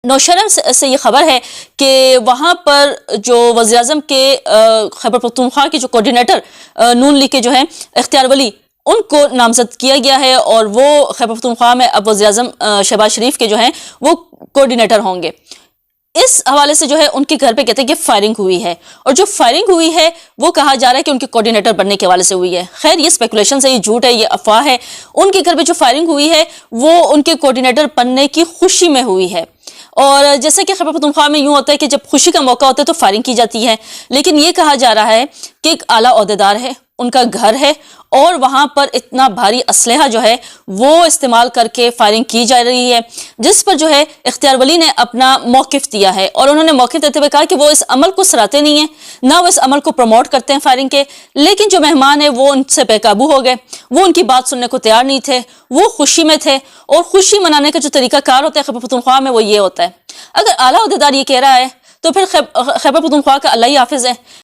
نوشہرہ سے یہ خبر ہے کہ وہاں پر جو وزیر اعظم کے خیبر پختونخوا کے جو کوارڈینیٹر نون لیگ کے جو ہیں اختیار ولی، ان کو نامزد کیا گیا ہے اور وہ خیبر پختونخوا میں اب وزیر اعظم شہباز شریف کے جو ہیں وہ کوارڈینیٹر ہوں گے۔ اس حوالے سے جو ہے ان کے گھر پہ کہتے ہیں کہ فائرنگ ہوئی ہے، اور جو فائرنگ ہوئی ہے وہ کہا جا رہا ہے کہ ان کے کوارڈینیٹر بننے کے حوالے سے ہوئی ہے۔ خیر یہ اسپیکولیشن ہے، یہ جھوٹ ہے، یہ افواہ ہے۔ ان کے گھر پہ جو فائرنگ ہوئی ہے وہ ان کے کوارڈینیٹر بننے کی خوشی میں ہوئی ہے، اور جیسے کہ خیبر پختونخوا میں یوں ہوتا ہے کہ جب خوشی کا موقع ہوتا ہے تو فائرنگ کی جاتی ہے، لیکن یہ کہا جا رہا ہے کہ ایک اعلیٰ عہدیدار ہے، ان کا گھر ہے، اور وہاں پر اتنا بھاری اسلحہ جو ہے وہ استعمال کر کے فائرنگ کی جا رہی ہے، جس پر جو ہے اختیار ولی نے اپنا موقف دیا ہے، اور انہوں نے موقف دیتے ہوئے کہا کہ وہ اس عمل کو سراہتے نہیں ہیں، نہ وہ اس عمل کو پروموٹ کرتے ہیں فائرنگ کے، لیکن جو مہمان ہیں وہ ان سے بے قابو ہو گئے، وہ ان کی بات سننے کو تیار نہیں تھے، وہ خوشی میں تھے، اور خوشی منانے کا جو طریقہ کار ہوتا ہے خیبر پختونخوا میں وہ یہ ہوتا ہے۔ اگر اعلیٰ عہدیدار یہ کہہ رہا ہے تو پھر خیبر پختونخوا کا اللہ ہی حافظ ہے،